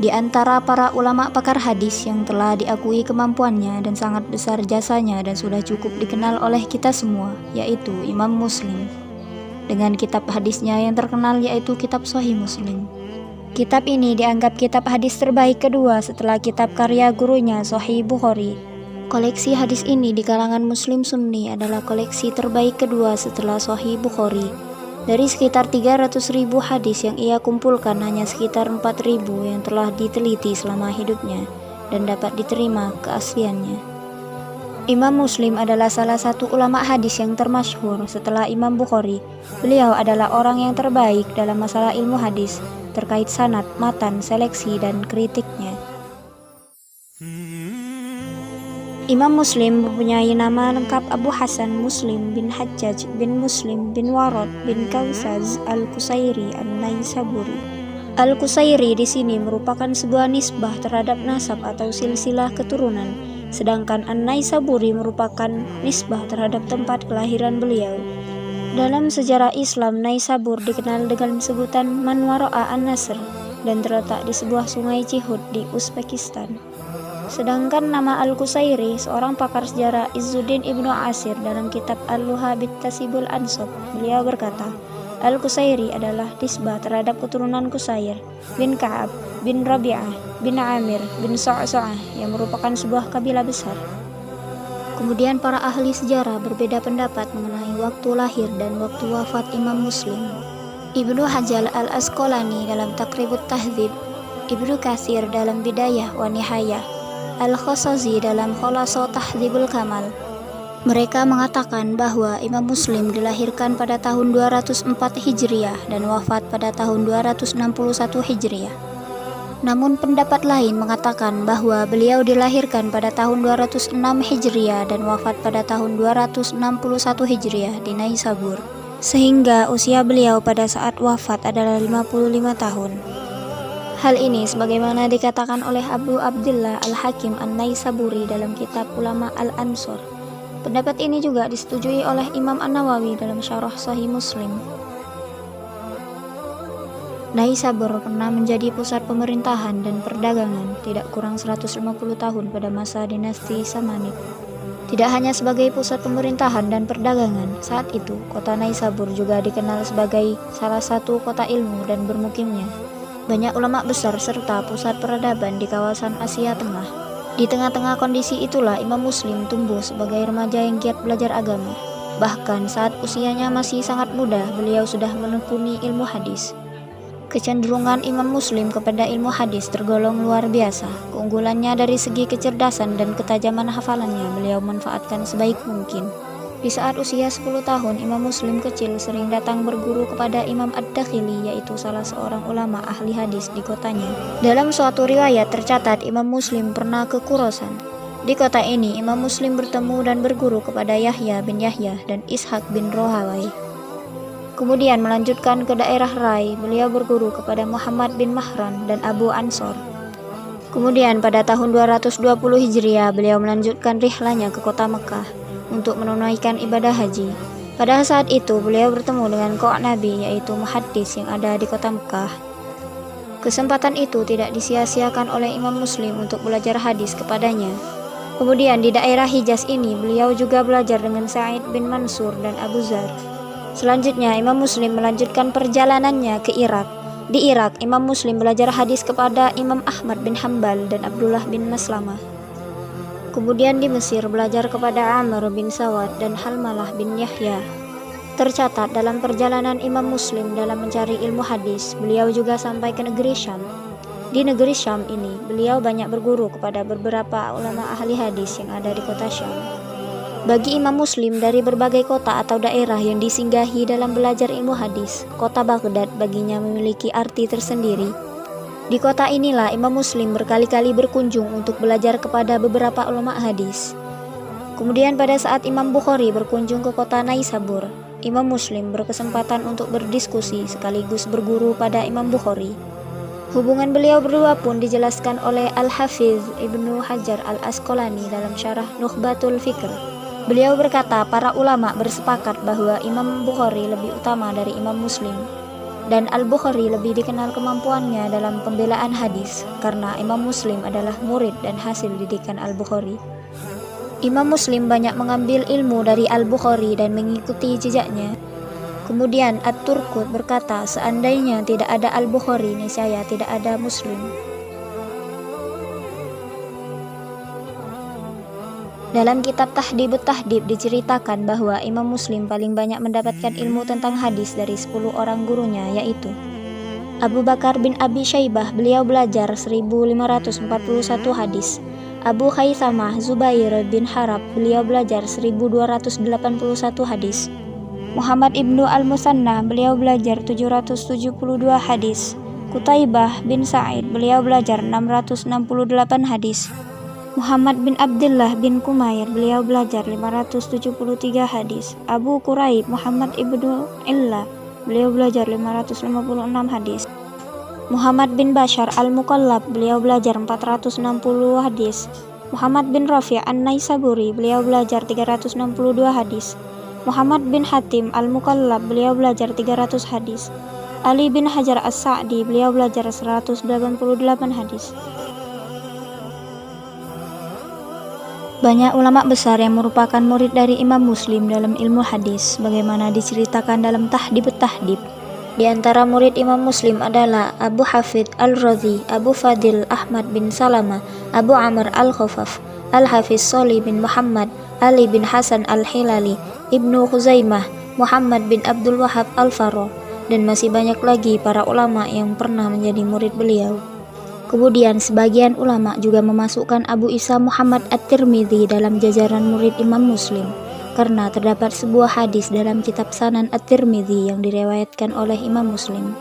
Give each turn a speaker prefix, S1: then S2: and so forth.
S1: Di antara para ulama pakar hadis yang telah diakui kemampuannya dan sangat besar jasanya dan sudah cukup dikenal oleh kita semua, yaitu Imam Muslim. Dengan kitab hadisnya yang terkenal yaitu kitab Sahih Muslim. Kitab ini dianggap kitab hadis terbaik kedua setelah kitab karya gurunya Sahih Bukhari. Koleksi hadis ini di kalangan Muslim Sunni adalah koleksi terbaik kedua setelah Sahih Bukhari. Dari sekitar 300.000 hadis yang ia kumpulkan, hanya sekitar 4.000 yang telah diteliti selama hidupnya dan dapat diterima keasliannya. Imam Muslim adalah salah satu ulama hadis yang termasyhur setelah Imam Bukhari. Beliau adalah orang yang terbaik dalam masalah ilmu hadis terkait sanad, matan, seleksi, dan kritiknya. Imam Muslim mempunyai nama lengkap Abu Hasan Muslim bin Hajjaj bin Muslim bin Warad bin Kausaz Al-Qusairi An-Naisaburi. Al-Qusairi di sini merupakan sebuah nisbah terhadap nasab atau silsilah keturunan, sedangkan An-Naisaburi merupakan nisbah terhadap tempat kelahiran beliau. Dalam sejarah Islam, Naisabur dikenal dengan sebutan Manwara'a An-Nasr dan terletak di sebuah sungai Cihud di Uzbekistan. Sedangkan nama Al-Qusairi, seorang pakar sejarah Izzuddin Ibnu Asir dalam kitab Al-Luha Bittasibul Ansab, beliau berkata, Al-Qusairi adalah nisbah terhadap keturunan Qusair bin Ka'ab bin Rabi'ah bin Amir bin Sa'sa'ah yang merupakan sebuah kabilah besar. Kemudian para ahli sejarah berbeda pendapat mengenai waktu lahir dan waktu wafat Imam Muslim. Ibnu Hajar Al-Asqalani dalam Taqribut Tahdzib, Ibnu Katsir dalam Bidayah wa Nihayah, Al-Khasazi dalam Khulasa Tahdzibul Kamal. Mereka mengatakan bahwa Imam Muslim dilahirkan pada tahun 204 Hijriah dan wafat pada tahun 261 Hijriah. Namun pendapat lain mengatakan bahwa beliau dilahirkan pada tahun 206 Hijriah dan wafat pada tahun 261 Hijriah di Naisabur, sehingga usia beliau pada saat wafat adalah 55 tahun. Hal ini sebagaimana dikatakan oleh Abu Abdullah Al-Hakim An-Naisaburi dalam kitab Ulama Al-Ansor. Pendapat ini juga disetujui oleh Imam An-Nawawi dalam Syarah Sahih Muslim. Naisabur pernah menjadi pusat pemerintahan dan perdagangan tidak kurang 150 tahun pada masa dinasti Samanid. Tidak hanya sebagai pusat pemerintahan dan perdagangan, saat itu kota Naisabur juga dikenal sebagai salah satu kota ilmu dan bermukimnya banyak ulama besar serta pusat peradaban di kawasan Asia Tengah. Di tengah-tengah kondisi itulah Imam Muslim tumbuh sebagai remaja yang giat belajar agama. Bahkan saat usianya masih sangat muda, beliau sudah menekuni ilmu hadis. Kecenderungan Imam Muslim kepada ilmu hadis tergolong luar biasa. Keunggulannya dari segi kecerdasan dan ketajaman hafalannya beliau manfaatkan sebaik mungkin. Di saat usia 10 tahun, Imam Muslim kecil sering datang berguru kepada Imam Ad-Dakhili, yaitu salah seorang ulama ahli hadis di kotanya. Dalam suatu riwayat tercatat Imam Muslim pernah ke Khurasan. Di kota ini, Imam Muslim bertemu dan berguru kepada Yahya bin Yahya dan Ishaq bin Rohawai. Kemudian melanjutkan ke daerah Rai, beliau berguru kepada Muhammad bin Mahran dan Abu Ansor. Kemudian pada tahun 220 Hijriah, beliau melanjutkan rihlahnya ke kota Mekah untuk menunaikan ibadah haji. Pada saat itu beliau bertemu dengan Qo' Nabi, yaitu muhaddis yang ada di kota Mekah. Kesempatan itu tidak disia-siakan oleh Imam Muslim untuk belajar hadis kepadanya. Kemudian di daerah Hijaz ini beliau juga belajar dengan Sa'id bin Mansur dan Abu Zar. Selanjutnya Imam Muslim melanjutkan perjalanannya ke Irak. Di Irak, Imam Muslim belajar hadis kepada Imam Ahmad bin Hambal dan Abdullah bin Maslamah. Kemudian di Mesir belajar kepada Amr bin Sawad dan Halmalah bin Yahya. Tercatat dalam perjalanan Imam Muslim dalam mencari ilmu hadis, beliau juga sampai ke negeri Syam. Di negeri Syam ini, beliau banyak berguru kepada beberapa ulama ahli hadis yang ada di kota Syam. Bagi Imam Muslim dari berbagai kota atau daerah yang disinggahi dalam belajar ilmu hadis, kota Baghdad baginya memiliki arti tersendiri. Di kota inilah Imam Muslim berkali-kali berkunjung untuk belajar kepada beberapa ulama hadis. Kemudian pada saat Imam Bukhari berkunjung ke kota Naisabur, Imam Muslim berkesempatan untuk berdiskusi sekaligus berguru pada Imam Bukhari. Hubungan beliau berdua pun dijelaskan oleh Al-Hafiz Ibnu Hajar Al-Asqalani dalam Syarah Nukhbatul Fikr. Beliau berkata, para ulama bersepakat bahwa Imam Bukhari lebih utama dari Imam Muslim. Dan Al-Bukhari lebih dikenal kemampuannya dalam pembelaan hadis karena Imam Muslim adalah murid dan hasil didikan Al-Bukhari. Imam Muslim banyak mengambil ilmu dari Al-Bukhari dan mengikuti jejaknya. Kemudian At-Turqut berkata, seandainya tidak ada Al-Bukhari, niscaya tidak ada Muslim. Dalam kitab Tahdhibut Tahdhib diceritakan bahwa Imam Muslim paling banyak mendapatkan ilmu tentang hadis dari 10 orang gurunya, yaitu Abu Bakar bin Abi Syaibah, beliau belajar 1541 hadis. Abu Khaisamah Zubair bin Harab, beliau belajar 1281 hadis. Muhammad ibnu Al-Musanna, beliau belajar 772 hadis. Qutaibah bin Sa'id, beliau belajar 668 hadis. Muhammad bin Abdullah bin Kumair, beliau belajar 573 hadis. Abu Quraib Muhammad ibnu Illa, beliau belajar 556 hadis. Muhammad bin Bashar Al-Muqallab, beliau belajar 460 hadis. Muhammad bin Rafi' An-Naisaburi, beliau belajar 362 hadis. Muhammad bin Hatim Al-Muqallab, beliau belajar 300 hadis. Ali bin Hajar As-Sa'di, beliau belajar 188 hadis. Banyak ulama besar yang merupakan murid dari Imam Muslim dalam ilmu hadis, bagaimana diceritakan dalam Tahdhibut Tahdhib. Di antara murid Imam Muslim adalah Abu Hafid Al-Razi, Abu Fadil Ahmad bin Salama, Abu Amr Al-Khufaf, Al-Hafiz Sholih bin Muhammad, Ali bin Hasan Al-Hilali, Ibnu Khuzaimah, Muhammad bin Abdul Wahhab Al-Farra, dan masih banyak lagi para ulama yang pernah menjadi murid beliau. Kemudian sebagian ulama juga memasukkan Abu Isa Muhammad At-Tirmidzi dalam jajaran murid Imam Muslim, karena terdapat sebuah hadis dalam kitab Sanan At-Tirmidzi yang diriwayatkan oleh Imam Muslim.